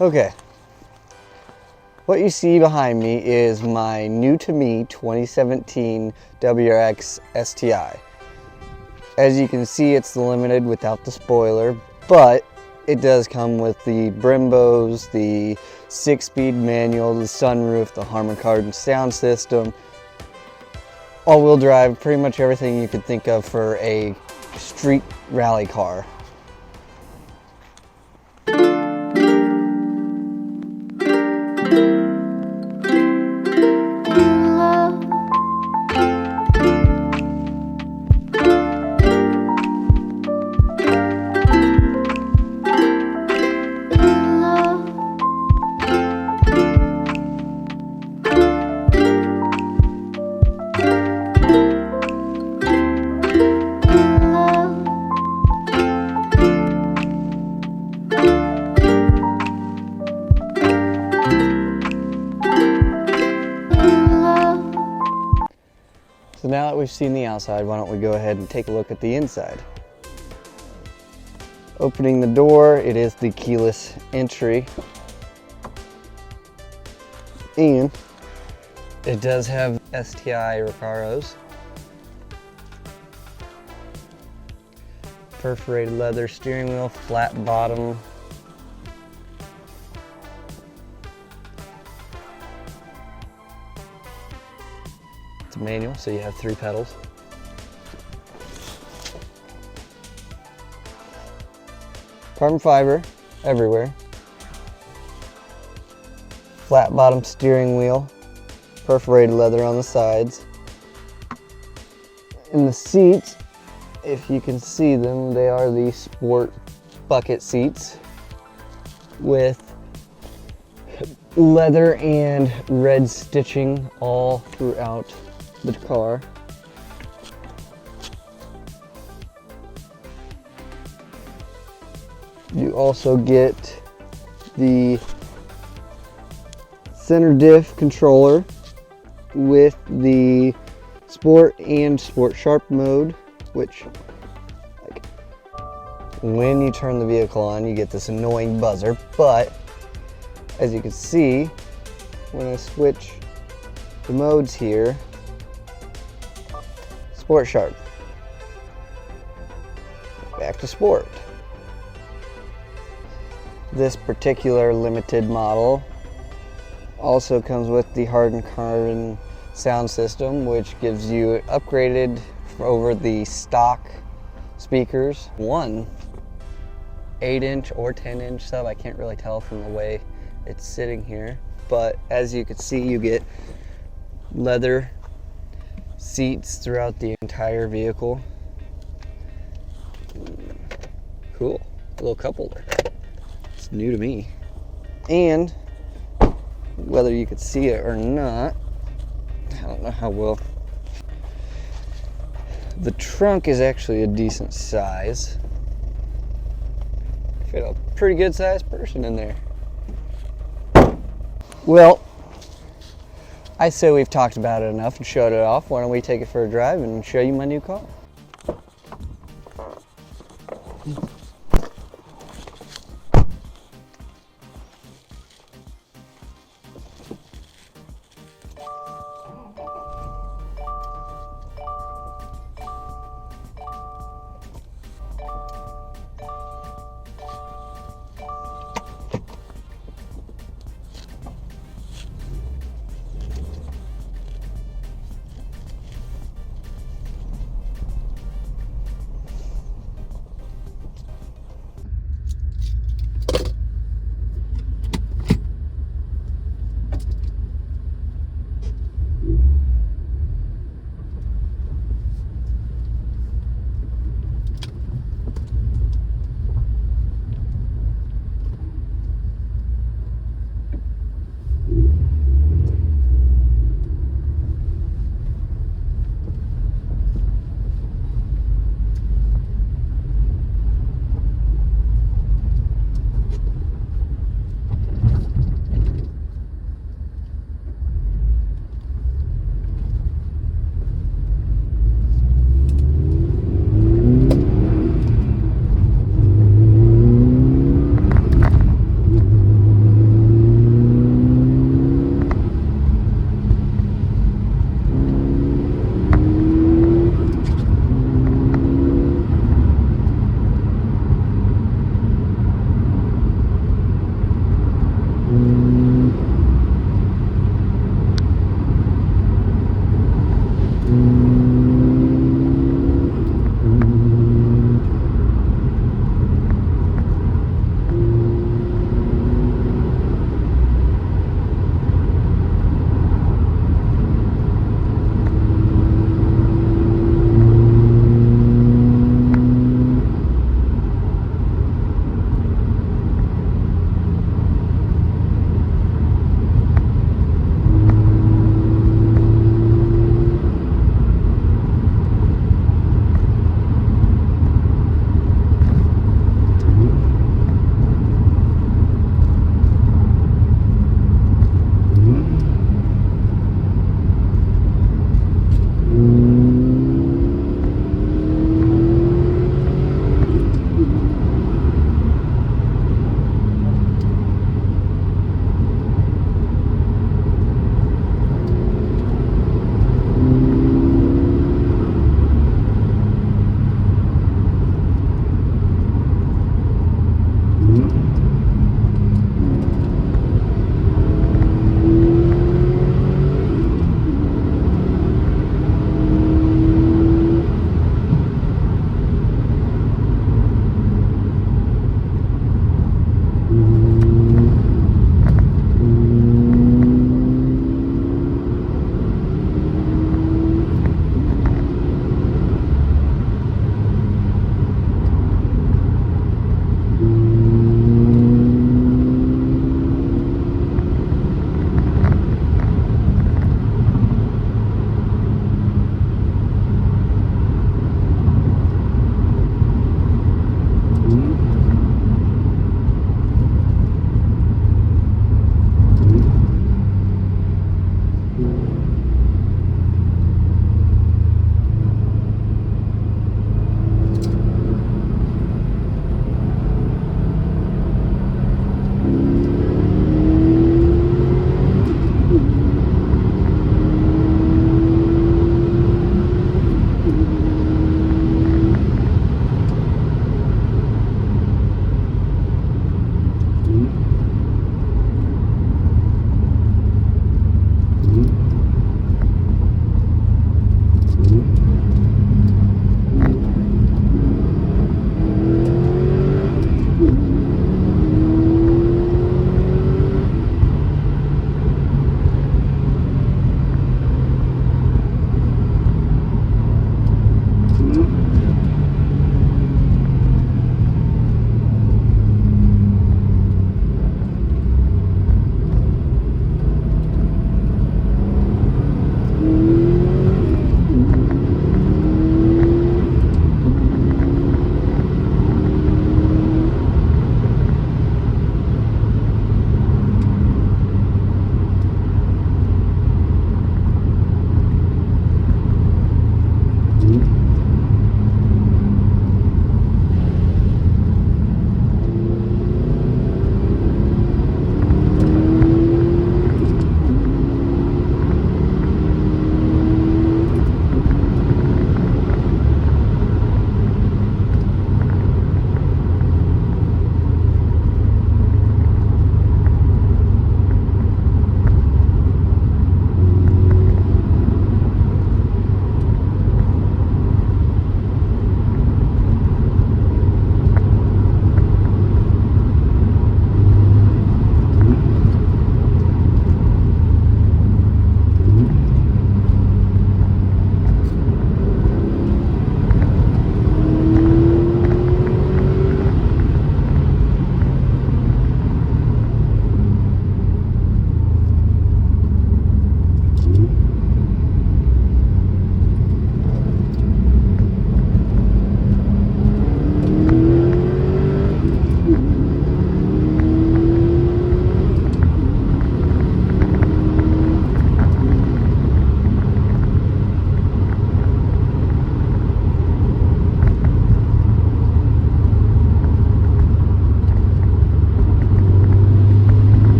Okay, what you see behind me is my new to me 2017 WRX STI. As you can see, it's the limited without the spoiler, but it does come with the Brimbos, the 6-speed manual, the sunroof, the Harman Kardon sound system, all-wheel drive, pretty much everything you could think of for a street rally car. So now that we've seen the outside, why don't we go ahead and take a look at the inside. Opening the door, it is the keyless entry. And it does have STI Recaros. Perforated leather steering wheel, flat bottom. It's a manual, so you have 3 pedals. Carbon fiber everywhere. Flat bottom steering wheel. Perforated leather on the sides. And the seats, if you can see them, they are the sport bucket seats with leather and red stitching all throughout the car. You also get the center diff controller with the sport and sport sharp mode, which, like, when you turn the vehicle on, you get this annoying buzzer, but as you can see, when I switch the modes here, sport sharp, back to sport. This particular limited model also comes with the Harman Kardon sound system, which gives you upgraded over the stock speakers. One 8-inch or 10-inch sub, I can't really tell from the way it's sitting here, but as you can see, you get leather seats throughout the entire vehicle. Cool, a little cup holder. It's new to me. And whether you could see it or not, I don't know how well. The trunk is actually a decent size. Fit a pretty good sized person in there. Well, I say we've talked about it enough and showed it off. Why don't we take it for a drive and show you my new car?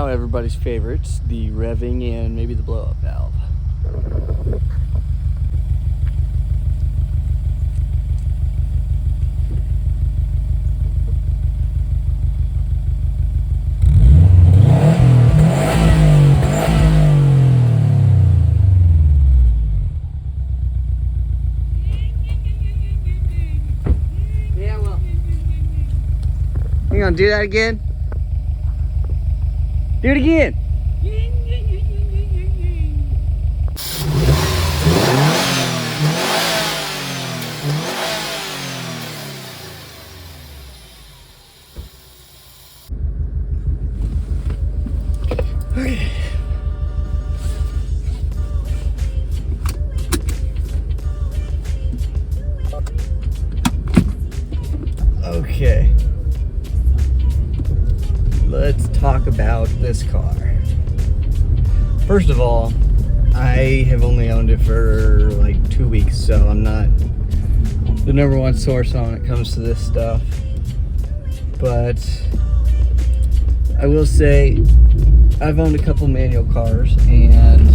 now everybody's favorites, the revving and maybe the blow-up valve. Yeah, well. You gonna do that again? Do it again. Okay. Okay. Let's talk about this car. First of all, I have only owned it for like 2 weeks, so I'm not the #1 source on when it comes to this stuff. But I will say I've owned a couple manual cars, and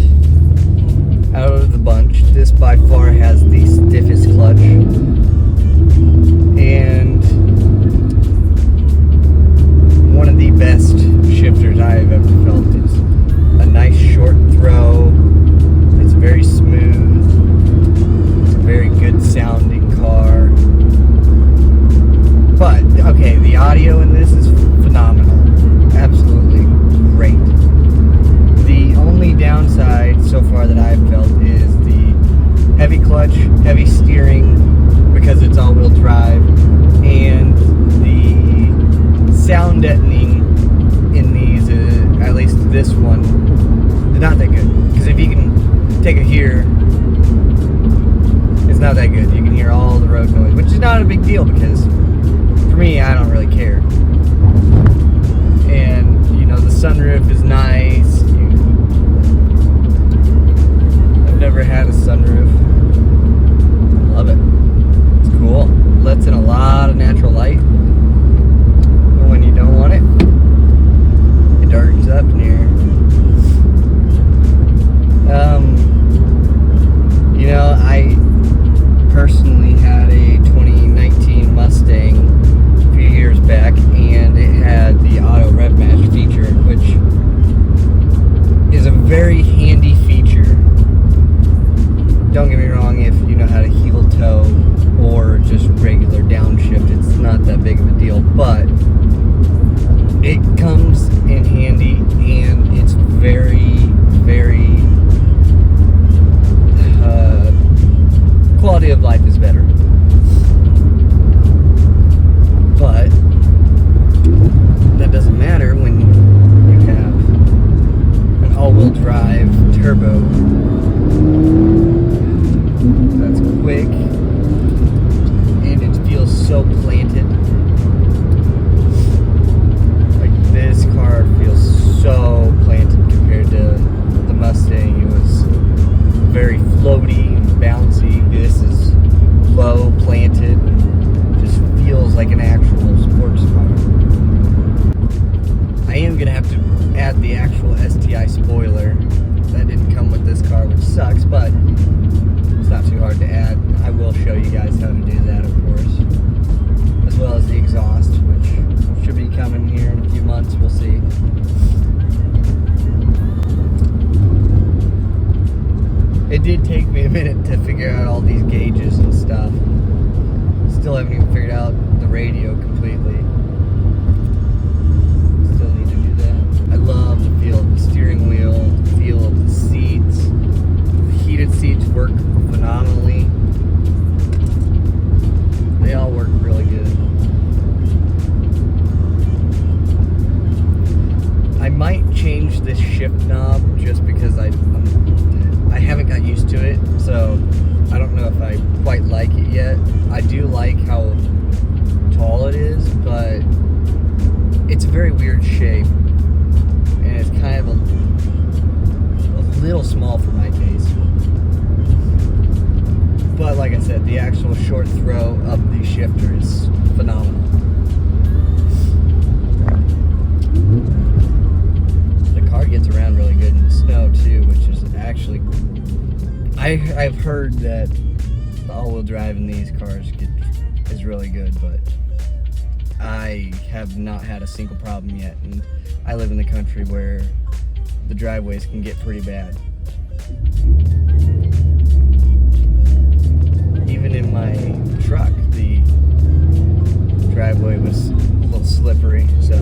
out of the bunch, this by far has the stiffest clutch. And one of the best shifters I've ever felt. It's a nice short throw. It's very smooth. It's a very good sounding car. But, okay, the audio in this is phenomenal. Absolutely great. The only downside so far that I've felt is the heavy clutch, heavy steering, because it's all-wheel drive, and the sound deadening in these, at least this one, is not that good. Because if you can take it here, it's not that good. You can hear all the road noise, which is not a big deal because for me, I don't really care. And you know, the sunroof is nice. I've never had a sunroof. Love it. It's cool. Lets in a lot of natural light. When you don't want it, it darkens up in here. You know, I personally had a 2019 Mustang a few years back, and it had the auto rev match feature, which is a very handy feature. Don't get me wrong, if you know how to heel toe or just regular downshift, it's not that big of a deal, but it comes in handy, and it's very, very quality of life is better. But that doesn't matter when you have an all-wheel drive turbo that's quick, and it feels so planted. This car feels so planted compared to the Mustang. It was very floaty and bouncy. This is low, planted, and just feels like an actual sports car. I am going to have to add the actual STI spoiler. That didn't come with this car, which sucks, but it's not too hard to add. I will show you guys how to do that, of course. As well as the exhaust, which should be coming here in a few months, we'll see. It did take me a minute to figure out all these gauges and stuff. Still haven't even figured out the radio completely. Still need to do that. I love the feel of the steering wheel, the feel of the seats. The heated seats work phenomenally. They all work really good. I might change this shift knob just because I haven't got used to it, so I don't know if I quite like it yet. I do like how tall it is, but it's a very weird shape, and it's kind of a little small for my taste. But like I said, the actual short throw of the shifter is phenomenal. gets around really good in the snow too, which is actually, I've heard that the all-wheel drive in these cars is really good, but I have not had a single problem yet, and I live in the country where the driveways can get pretty bad. Even in my truck, the driveway was a little slippery, so